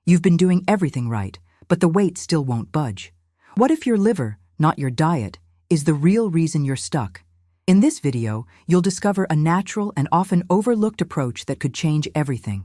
You've been doing everything right, but the weight still won't budge. What if your liver, not your diet, is the real reason you're stuck? In this video, you'll discover a natural and often overlooked approach that could change everything.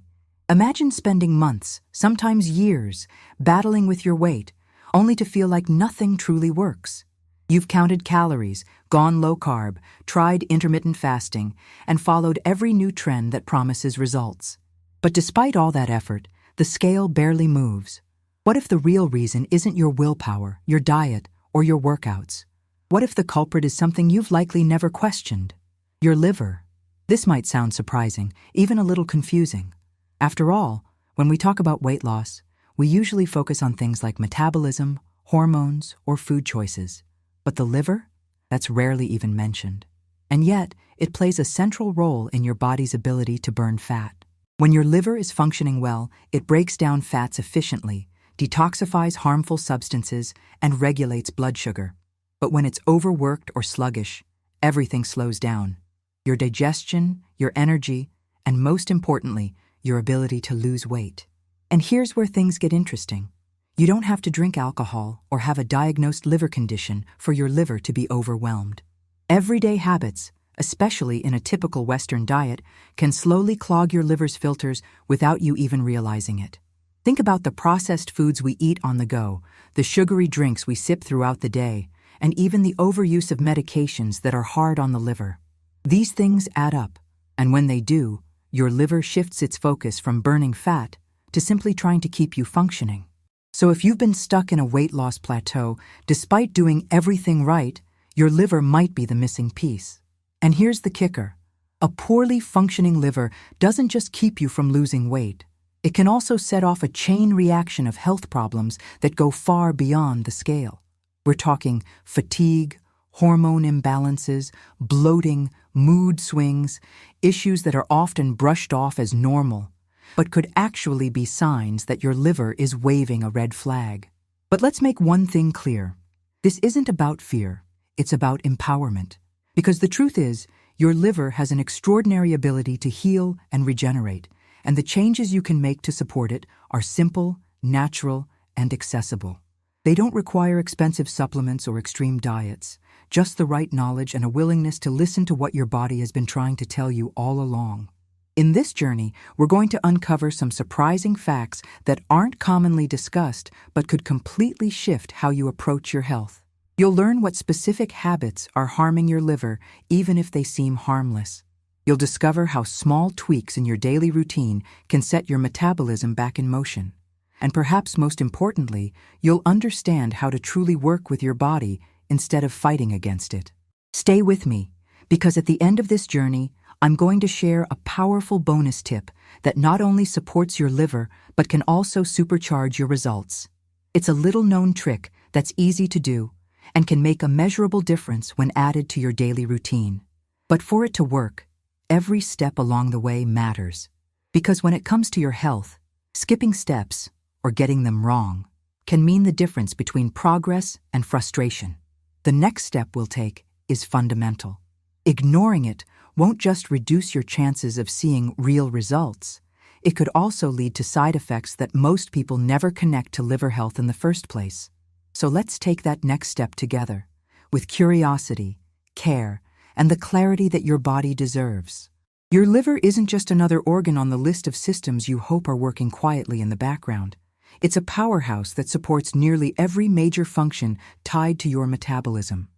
Imagine spending months, sometimes years, battling with your weight, only to feel like nothing truly works. You've counted calories, gone low carb, tried intermittent fasting, and followed every new trend that promises results. But despite all that effort, the scale barely moves. What if the real reason isn't your willpower, your diet, or your workouts? What if the culprit is something you've likely never questioned? Your liver. This might sound surprising, even a little confusing. After all, when we talk about weight loss, we usually focus on things like metabolism, hormones, or food choices. But the liver? That's rarely even mentioned. And yet, it plays a central role in your body's ability to burn fat. When your liver is functioning well, it breaks down fats efficiently, detoxifies harmful substances, and regulates blood sugar. But when it's overworked or sluggish, everything slows down. Your digestion, your energy, and most importantly, your ability to lose weight. And here's where things get interesting. You don't have to drink alcohol or have a diagnosed liver condition for your liver to be overwhelmed. Everyday habits, especially in a typical Western diet, can slowly clog your liver's filters without you even realizing it. Think about the processed foods we eat on the go, the sugary drinks we sip throughout the day, and even the overuse of medications that are hard on the liver. These things add up, and when they do, your liver shifts its focus from burning fat to simply trying to keep you functioning. So if you've been stuck in a weight loss plateau, despite doing everything right, your liver might be the missing piece. And here's the kicker. A poorly functioning liver doesn't just keep you from losing weight. It can also set off a chain reaction of health problems that go far beyond the scale. We're talking fatigue, hormone imbalances, bloating, mood swings, issues that are often brushed off as normal, but could actually be signs that your liver is waving a red flag. But let's make one thing clear. This isn't about fear, it's about empowerment. Because the truth is, your liver has an extraordinary ability to heal and regenerate, and the changes you can make to support it are simple, natural, and accessible. They don't require expensive supplements or extreme diets, just the right knowledge and a willingness to listen to what your body has been trying to tell you all along. In this journey, we're going to uncover some surprising facts that aren't commonly discussed but could completely shift how you approach your health. You'll learn what specific habits are harming your liver even if they seem harmless. You'll discover how small tweaks in your daily routine can set your metabolism back in motion. And perhaps most importantly, you'll understand how to truly work with your body instead of fighting against it. Stay with me, because at the end of this journey, I'm going to share a powerful bonus tip that not only supports your liver, but can also supercharge your results. It's a little-known trick that's easy to do and can make a measurable difference when added to your daily routine. But for it to work, every step along the way matters. Because when it comes to your health, skipping steps, or getting them wrong, can mean the difference between progress and frustration. The next step we'll take is fundamental. Ignoring it won't just reduce your chances of seeing real results. It could also lead to side effects that most people never connect to liver health in the first place. So let's take that next step together, with curiosity, care, and the clarity that your body deserves. Your liver isn't just another organ on the list of systems you hope are working quietly in the background. It's a powerhouse that supports nearly every major function tied to your metabolism.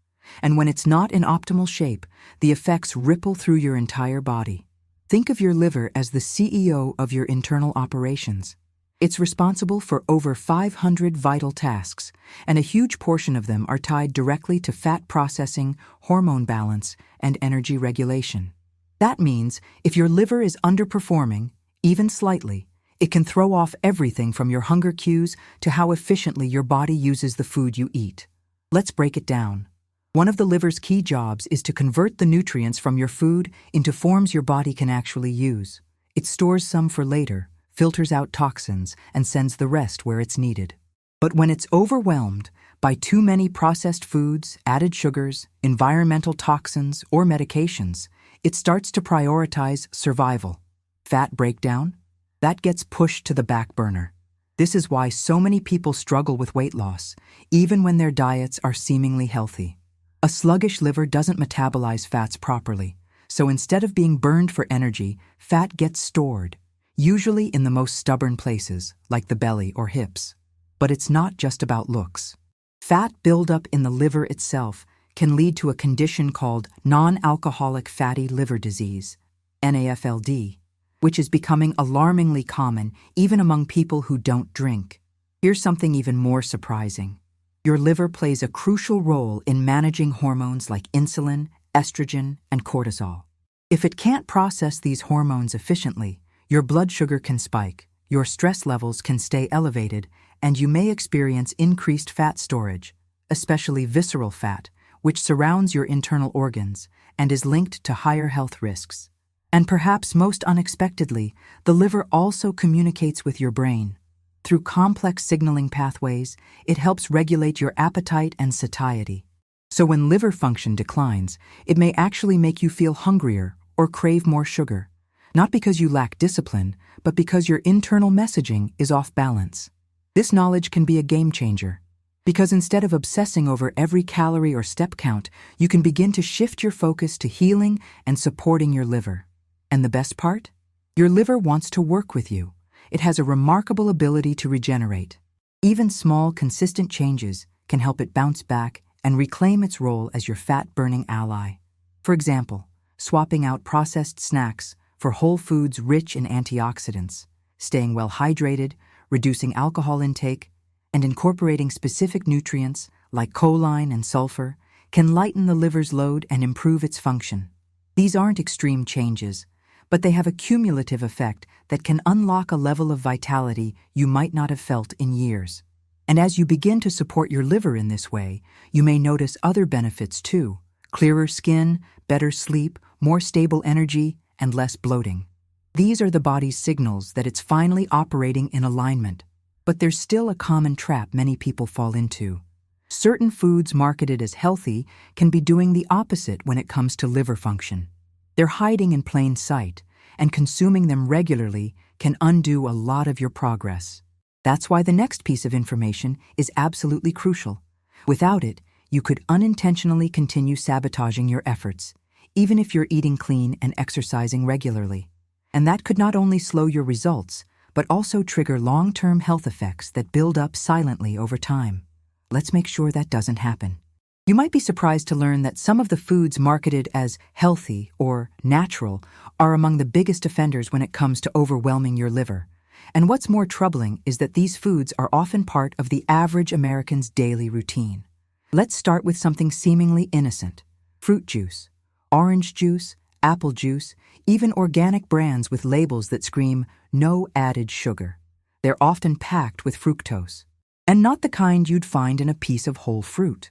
And when it's not in optimal shape, the effects ripple through your entire body. Think of your liver as the CEO of your internal operations. It's responsible for over 500 vital tasks, and a huge portion of them are tied directly to fat processing, hormone balance, and energy regulation. That means if your liver is underperforming, even slightly, it can throw off everything from your hunger cues to how efficiently your body uses the food you eat. Let's break it down. One of the liver's key jobs is to convert the nutrients from your food into forms your body can actually use. It stores some for later, filters out toxins, and sends the rest where it's needed. But when it's overwhelmed by too many processed foods, added sugars, environmental toxins, or medications, it starts to prioritize survival. Fat breakdown? That gets pushed to the back burner. This is why so many people struggle with weight loss, even when their diets are seemingly healthy. A sluggish liver doesn't metabolize fats properly, so instead of being burned for energy, fat gets stored, usually in the most stubborn places, like the belly or hips. But it's not just about looks. Fat buildup in the liver itself can lead to a condition called non-alcoholic fatty liver disease, NAFLD, which is becoming alarmingly common even among people who don't drink. Here's something even more surprising. Your liver plays a crucial role in managing hormones like insulin, estrogen, and cortisol. If it can't process these hormones efficiently, your blood sugar can spike, your stress levels can stay elevated, and you may experience increased fat storage, especially visceral fat, which surrounds your internal organs and is linked to higher health risks. And perhaps most unexpectedly, the liver also communicates with your brain. Through complex signaling pathways, it helps regulate your appetite and satiety. So when liver function declines, it may actually make you feel hungrier or crave more sugar, not because you lack discipline, but because your internal messaging is off balance. This knowledge can be a game changer, because instead of obsessing over every calorie or step count, you can begin to shift your focus to healing and supporting your liver. And the best part? Your liver wants to work with you. It has a remarkable ability to regenerate. Even small, consistent changes can help it bounce back and reclaim its role as your fat-burning ally. For example, swapping out processed snacks for whole foods rich in antioxidants, staying well hydrated, reducing alcohol intake, and incorporating specific nutrients like choline and sulfur can lighten the liver's load and improve its function. These aren't extreme changes, but they have a cumulative effect that can unlock a level of vitality you might not have felt in years. And as you begin to support your liver in this way, you may notice other benefits too: clearer skin, better sleep, more stable energy, and less bloating. These are the body's signals that it's finally operating in alignment. But there's still a common trap many people fall into. Certain foods marketed as healthy can be doing the opposite when it comes to liver function. They're hiding in plain sight, and consuming them regularly can undo a lot of your progress. That's why the next piece of information is absolutely crucial. Without it, you could unintentionally continue sabotaging your efforts, even if you're eating clean and exercising regularly. And that could not only slow your results, but also trigger long-term health effects that build up silently over time. Let's make sure that doesn't happen. You might be surprised to learn that some of the foods marketed as healthy or natural are among the biggest offenders when it comes to overwhelming your liver. And what's more troubling is that these foods are often part of the average American's daily routine. Let's start with something seemingly innocent: fruit juice, orange juice, apple juice, even organic brands with labels that scream "no added sugar." They're often packed with fructose, and not the kind you'd find in a piece of whole fruit.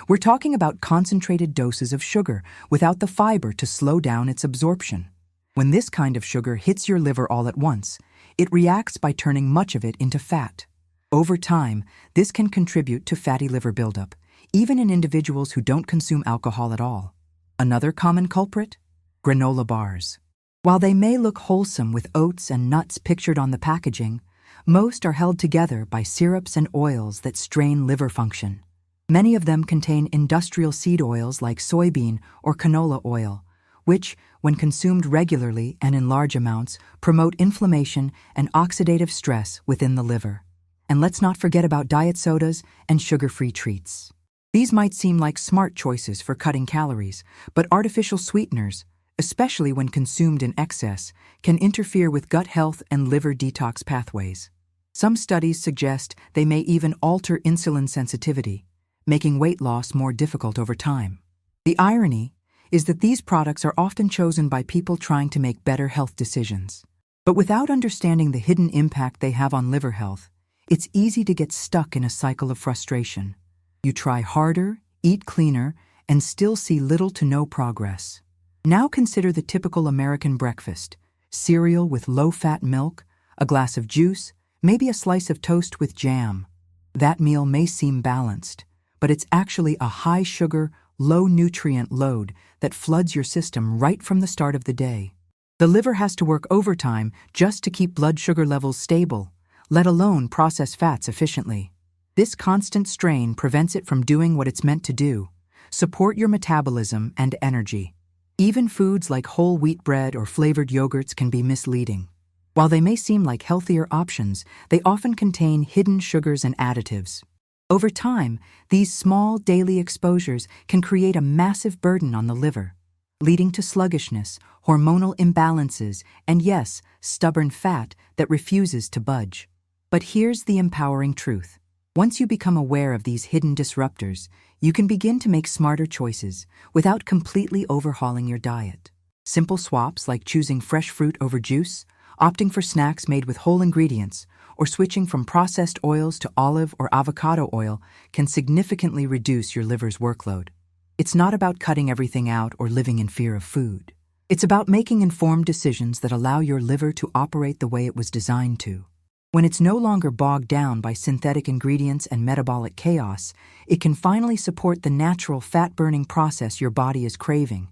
We're talking about concentrated doses of sugar without the fiber to slow down its absorption. When this kind of sugar hits your liver all at once, it reacts by turning much of it into fat. Over time, this can contribute to fatty liver buildup, even in individuals who don't consume alcohol at all. Another common culprit? Granola bars. While they may look wholesome with oats and nuts pictured on the packaging, most are held together by syrups and oils that strain liver function. Many of them contain industrial seed oils like soybean or canola oil, which, when consumed regularly and in large amounts, promote inflammation and oxidative stress within the liver. And let's not forget about diet sodas and sugar-free treats. These might seem like smart choices for cutting calories, but artificial sweeteners, especially when consumed in excess, can interfere with gut health and liver detox pathways. Some studies suggest they may even alter insulin sensitivity, making weight loss more difficult over time. The irony is that these products are often chosen by people trying to make better health decisions. But without understanding the hidden impact they have on liver health, it's easy to get stuck in a cycle of frustration. You try harder, eat cleaner, and still see little to no progress. Now consider the typical American breakfast: cereal with low-fat milk, a glass of juice, maybe a slice of toast with jam. That meal may seem balanced, but it's actually a high-sugar, low-nutrient load that floods your system right from the start of the day. The liver has to work overtime just to keep blood sugar levels stable, let alone process fats efficiently. This constant strain prevents it from doing what it's meant to do: support your metabolism and energy. Even foods like whole wheat bread or flavored yogurts can be misleading. While they may seem like healthier options, they often contain hidden sugars and additives. Over time, these small daily exposures can create a massive burden on the liver, leading to sluggishness, hormonal imbalances, and yes, stubborn fat that refuses to budge. But here's the empowering truth. Once you become aware of these hidden disruptors, you can begin to make smarter choices without completely overhauling your diet. Simple swaps like choosing fresh fruit over juice, opting for snacks made with whole ingredients, or switching from processed oils to olive or avocado oil can significantly reduce your liver's workload. It's not about cutting everything out or living in fear of food. It's about making informed decisions that allow your liver to operate the way it was designed to. When it's no longer bogged down by synthetic ingredients and metabolic chaos, it can finally support the natural fat-burning process your body is craving.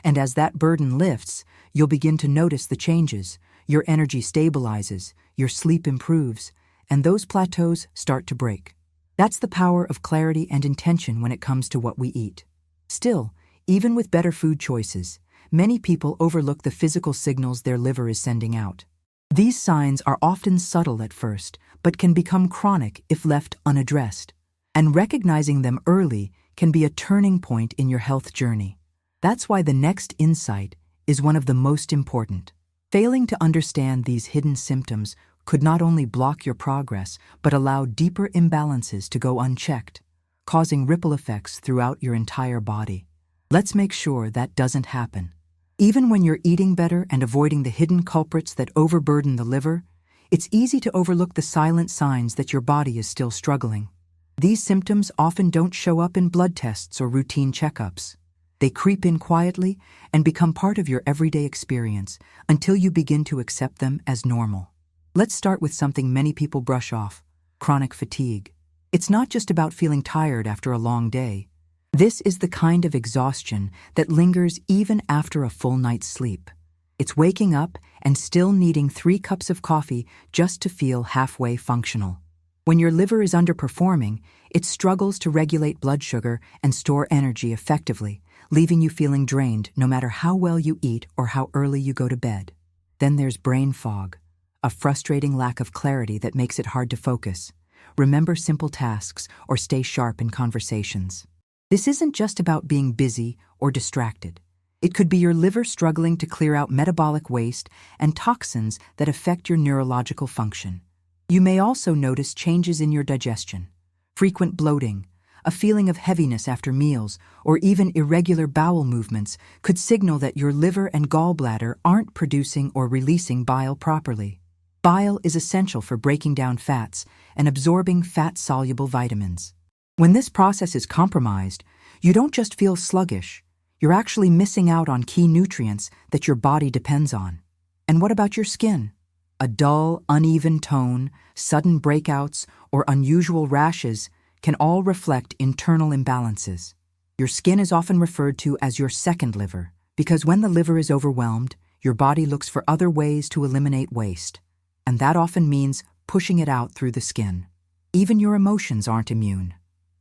And as that burden lifts, you'll begin to notice the changes. Your energy stabilizes, your sleep improves, and those plateaus start to break. That's the power of clarity and intention when it comes to what we eat. Still, even with better food choices, many people overlook the physical signals their liver is sending out. These signs are often subtle at first, but can become chronic if left unaddressed. And recognizing them early can be a turning point in your health journey. That's why the next insight is one of the most important. Failing to understand these hidden symptoms could not only block your progress, but allow deeper imbalances to go unchecked, causing ripple effects throughout your entire body. Let's make sure that doesn't happen. Even when you're eating better and avoiding the hidden culprits that overburden the liver, it's easy to overlook the silent signs that your body is still struggling. These symptoms often don't show up in blood tests or routine checkups. They creep in quietly and become part of your everyday experience until you begin to accept them as normal. Let's start with something many people brush off: chronic fatigue. It's not just about feeling tired after a long day. This is the kind of exhaustion that lingers even after a full night's sleep. It's waking up and still needing 3 cups of coffee just to feel halfway functional. When your liver is underperforming, it struggles to regulate blood sugar and store energy effectively, leaving you feeling drained no matter how well you eat or how early you go to bed. Then there's brain fog, a frustrating lack of clarity that makes it hard to focus, remember simple tasks, or stay sharp in conversations. This isn't just about being busy or distracted. It could be your liver struggling to clear out metabolic waste and toxins that affect your neurological function. You may also notice changes in your digestion. Frequent bloating, a feeling of heaviness after meals, or even irregular bowel movements could signal that your liver and gallbladder aren't producing or releasing bile properly. Bile is essential for breaking down fats and absorbing fat-soluble vitamins. When this process is compromised, you don't just feel sluggish, you're actually missing out on key nutrients that your body depends on. And what about your skin? A dull, uneven tone, sudden breakouts, or unusual rashes can all reflect internal imbalances. Your skin is often referred to as your second liver, because when the liver is overwhelmed, your body looks for other ways to eliminate waste. And that often means pushing it out through the skin. Even your emotions aren't immune.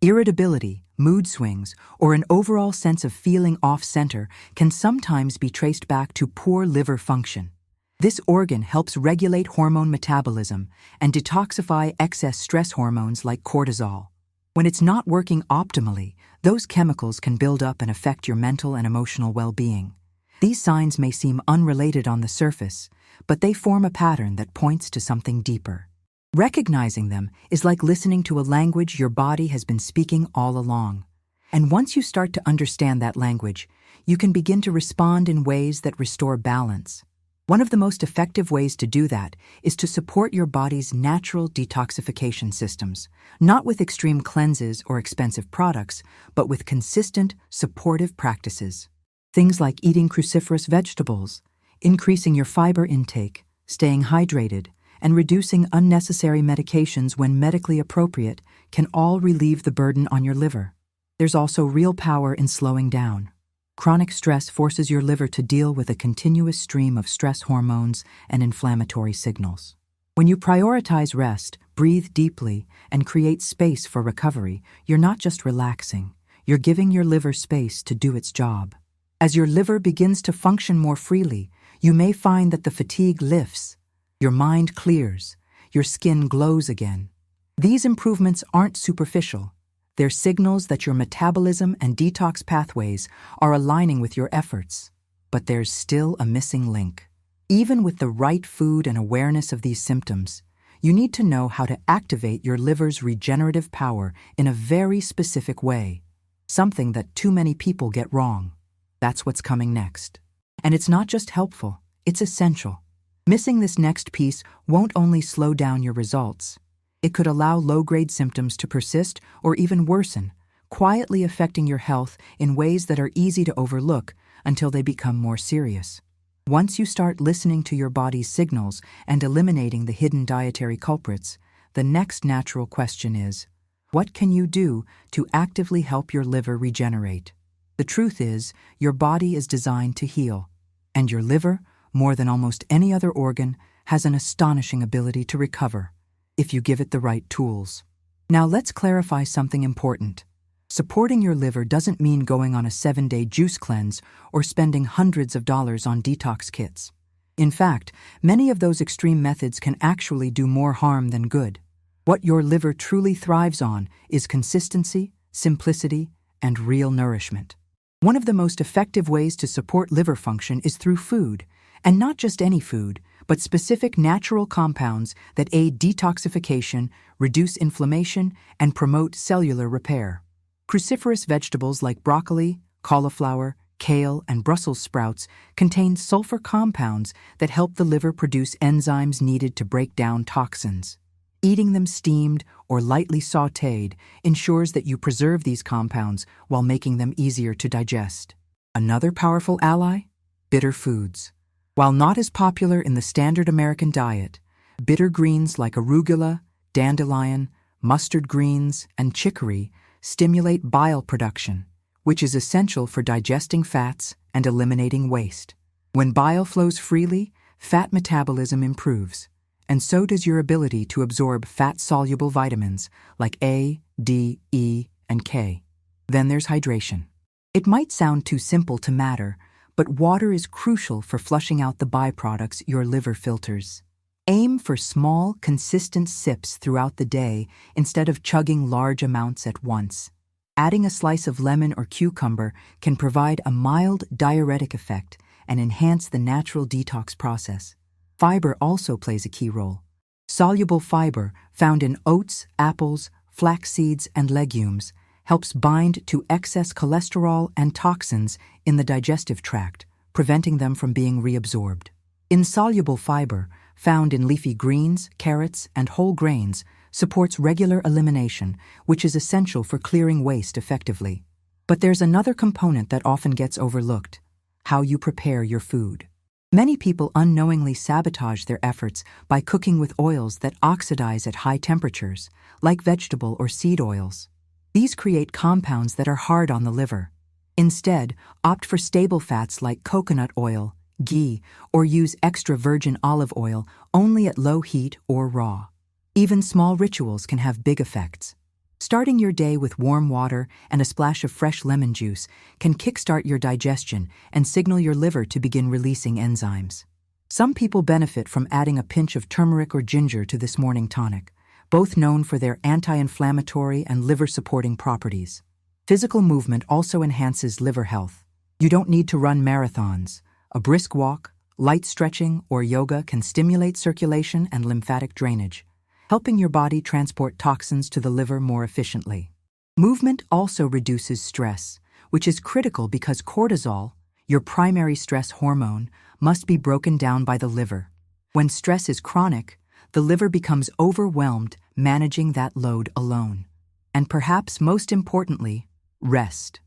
Irritability, mood swings, or an overall sense of feeling off-center can sometimes be traced back to poor liver function. This organ helps regulate hormone metabolism and detoxify excess stress hormones like cortisol. When it's not working optimally, those chemicals can build up and affect your mental and emotional well-being. These signs may seem unrelated on the surface, but they form a pattern that points to something deeper. Recognizing them is like listening to a language your body has been speaking all along. And once you start to understand that language, you can begin to respond in ways that restore balance. One of the most effective ways to do that is to support your body's natural detoxification systems, not with extreme cleanses or expensive products, but with consistent, supportive practices. Things like eating cruciferous vegetables, increasing your fiber intake, staying hydrated, and reducing unnecessary medications when medically appropriate can all relieve the burden on your liver. There's also real power in slowing down. Chronic stress forces your liver to deal with a continuous stream of stress hormones and inflammatory signals. When you prioritize rest, breathe deeply, and create space for recovery, you're not just relaxing, you're giving your liver space to do its job. As your liver begins to function more freely, you may find that the fatigue lifts, your mind clears, your skin glows again. These improvements aren't superficial. They're signals that your metabolism and detox pathways are aligning with your efforts. But there's still a missing link. Even with the right food and awareness of these symptoms, you need to know how to activate your liver's regenerative power in a very specific way, something that too many people get wrong. That's what's coming next. And it's not just helpful, it's essential. Missing this next piece won't only slow down your results, it could allow low-grade symptoms to persist or even worsen, quietly affecting your health in ways that are easy to overlook until they become more serious. Once you start listening to your body's signals and eliminating the hidden dietary culprits, the next natural question is, what can you do to actively help your liver regenerate? The truth is, your body is designed to heal, and your liver, more than almost any other organ, has an astonishing ability to recover, if you give it the right tools. Now let's clarify something important. Supporting your liver doesn't mean going on a 7-day juice cleanse or spending hundreds of dollars on detox kits. In fact, many of those extreme methods can actually do more harm than good. What your liver truly thrives on is consistency, simplicity, and real nourishment. One of the most effective ways to support liver function is through food, and not just any food, but specific natural compounds that aid detoxification, reduce inflammation, and promote cellular repair. Cruciferous vegetables like broccoli, cauliflower, kale, and Brussels sprouts contain sulfur compounds that help the liver produce enzymes needed to break down toxins. Eating them steamed or lightly sautéed ensures that you preserve these compounds while making them easier to digest. Another powerful ally? Bitter foods. While not as popular in the standard American diet, bitter greens like arugula, dandelion, mustard greens, and chicory stimulate bile production, which is essential for digesting fats and eliminating waste. When bile flows freely, fat metabolism improves, and so does your ability to absorb fat-soluble vitamins like A, D, E, and K. Then there's hydration. It might sound too simple to matter, but water is crucial for flushing out the byproducts your liver filters. Aim for small, consistent sips throughout the day instead of chugging large amounts at once. Adding a slice of lemon or cucumber can provide a mild diuretic effect and enhance the natural detox process. Fiber also plays a key role. Soluble fiber, found in oats, apples, flax seeds, and legumes, helps bind to excess cholesterol and toxins in the digestive tract, preventing them from being reabsorbed. Insoluble fiber, found in leafy greens, carrots, and whole grains, supports regular elimination, which is essential for clearing waste effectively. But there's another component that often gets overlooked: how you prepare your food. Many people unknowingly sabotage their efforts by cooking with oils that oxidize at high temperatures, like vegetable or seed oils. These create compounds that are hard on the liver. Instead, opt for stable fats like coconut oil, ghee, or use extra virgin olive oil only at low heat or raw. Even small rituals can have big effects. Starting your day with warm water and a splash of fresh lemon juice can kickstart your digestion and signal your liver to begin releasing enzymes. Some people benefit from adding a pinch of turmeric or ginger to this morning tonic, both known for their anti-inflammatory and liver-supporting properties. Physical movement also enhances liver health. You don't need to run marathons. A brisk walk, light stretching, or yoga can stimulate circulation and lymphatic drainage, helping your body transport toxins to the liver more efficiently. Movement also reduces stress, which is critical because cortisol, your primary stress hormone, must be broken down by the liver. When stress is chronic, the liver becomes overwhelmed managing that load alone. And perhaps most importantly, rest.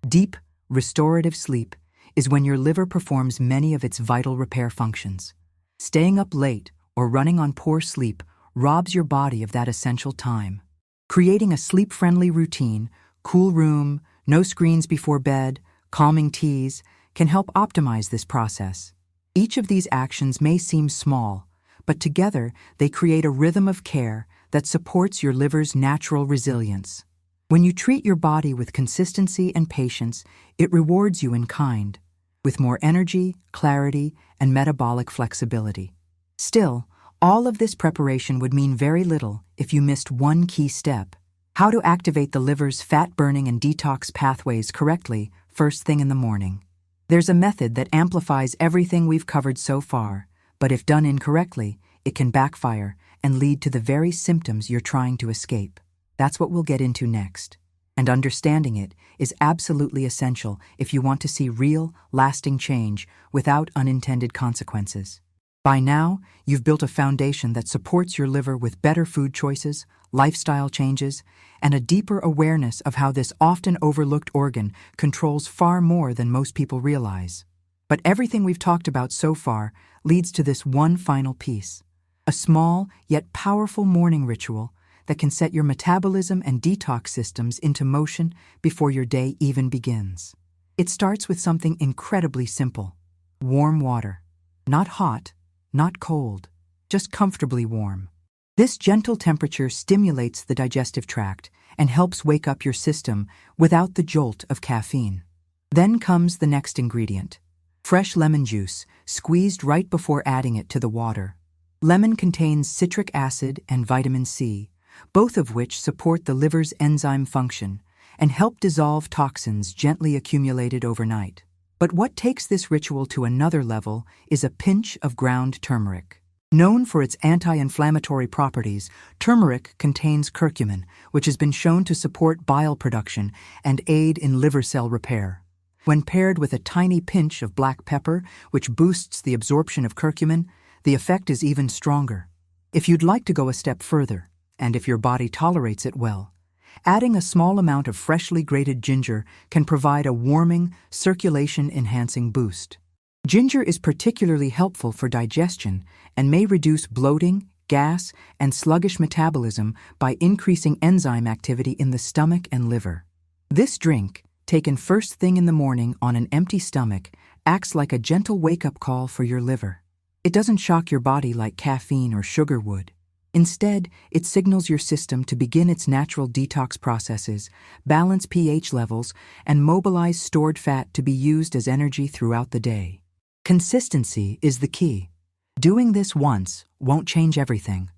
Deep, restorative sleep is when your liver performs many of its vital repair functions. Staying up late or running on poor sleep robs your body of that essential time. Creating a sleep-friendly routine, cool room, no screens before bed, calming teas, can help optimize this process. Each of these actions may seem small, but together they create a rhythm of care that supports your liver's natural resilience. When you treat your body with consistency and patience, it rewards you in kind, with more energy, clarity, and metabolic flexibility. Still, all of this preparation would mean very little if you missed one key step: how to activate the liver's fat-burning and detox pathways correctly first thing in the morning. There's a method that amplifies everything we've covered so far, but if done incorrectly, it can backfire and lead to the very symptoms you're trying to escape. That's what we'll get into next. And understanding it is absolutely essential if you want to see real, lasting change without unintended consequences. By now, you've built a foundation that supports your liver with better food choices, lifestyle changes, and a deeper awareness of how this often overlooked organ controls far more than most people realize. But everything we've talked about so far leads to this one final piece: a small yet powerful morning ritual that can set your metabolism and detox systems into motion before your day even begins. It starts with something incredibly simple: warm water. Not hot, not cold, just comfortably warm. This gentle temperature stimulates the digestive tract and helps wake up your system without the jolt of caffeine. Then comes the next ingredient: fresh lemon juice, squeezed right before adding it to the water. Lemon contains citric acid and vitamin C, both of which support the liver's enzyme function and help dissolve toxins gently accumulated overnight. But what takes this ritual to another level is a pinch of ground turmeric. Known for its anti-inflammatory properties, turmeric contains curcumin, which has been shown to support bile production and aid in liver cell repair. When paired with a tiny pinch of black pepper, which boosts the absorption of curcumin, the effect is even stronger. If you'd like to go a step further, and if your body tolerates it well, adding a small amount of freshly grated ginger can provide a warming, circulation-enhancing boost. Ginger is particularly helpful for digestion and may reduce bloating, gas, and sluggish metabolism by increasing enzyme activity in the stomach and liver. This drink, taken first thing in the morning on an empty stomach, acts like a gentle wake-up call for your liver. It doesn't shock your body like caffeine or sugar would. Instead, it signals your system to begin its natural detox processes, balance pH levels, and mobilize stored fat to be used as energy throughout the day. Consistency is the key. Doing this once won't change everything,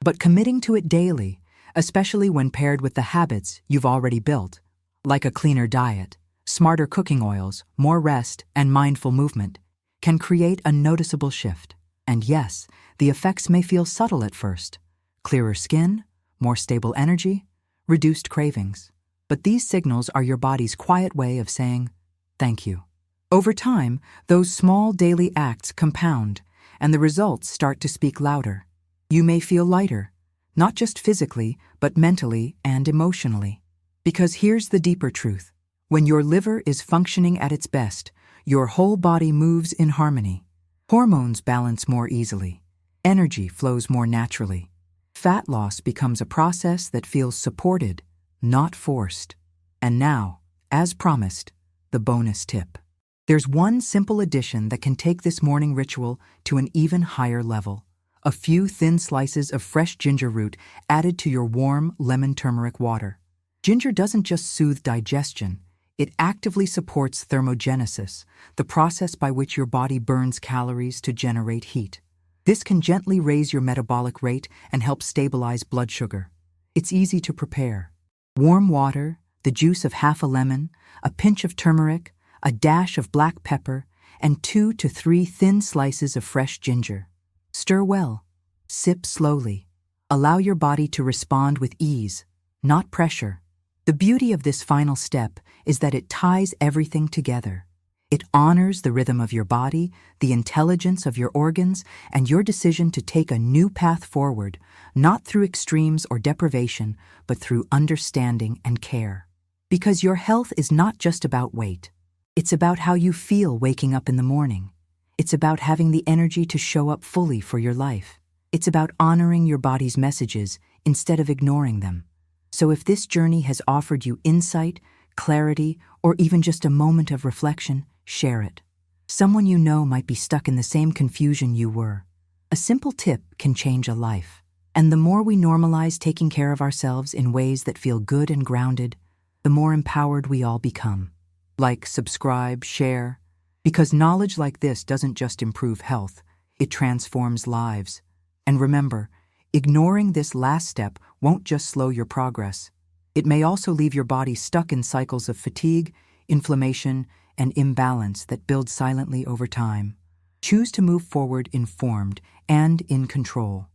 but committing to it daily, especially when paired with the habits you've already built, like a cleaner diet, smarter cooking oils, more rest, and mindful movement, can create a noticeable shift. And yes, the effects may feel subtle at first: clearer skin, more stable energy, reduced cravings. But these signals are your body's quiet way of saying, thank you. Over time, those small daily acts compound, and the results start to speak louder. You may feel lighter, not just physically, but mentally and emotionally. Because here's the deeper truth: when your liver is functioning at its best, your whole body moves in harmony. Hormones balance more easily. Energy flows more naturally. Fat loss becomes a process that feels supported, not forced. And now, as promised, the bonus tip. There's one simple addition that can take this morning ritual to an even higher level: a few thin slices of fresh ginger root added to your warm lemon turmeric water. Ginger doesn't just soothe digestion, it actively supports thermogenesis, the process by which your body burns calories to generate heat. This can gently raise your metabolic rate and help stabilize blood sugar. It's easy to prepare. Warm water, the juice of half a lemon, a pinch of turmeric, a dash of black pepper, and 2 to 3 thin slices of fresh ginger. Stir well. Sip slowly. Allow your body to respond with ease, not pressure. The beauty of this final step is that it ties everything together. It honors the rhythm of your body, the intelligence of your organs, and your decision to take a new path forward, not through extremes or deprivation, but through understanding and care. Because your health is not just about weight. It's about how you feel waking up in the morning. It's about having the energy to show up fully for your life. It's about honoring your body's messages instead of ignoring them. So if this journey has offered you insight, clarity, or even just a moment of reflection, share it. Someone you know might be stuck in the same confusion you were. A simple tip can change a life. And the more we normalize taking care of ourselves in ways that feel good and grounded, the more empowered we all become. Like, subscribe, share, because knowledge like this doesn't just improve health, it transforms lives. And remember, ignoring this last step won't just slow your progress. It may also leave your body stuck in cycles of fatigue, inflammation, and imbalance that build silently over time. Choose to move forward informed and in control.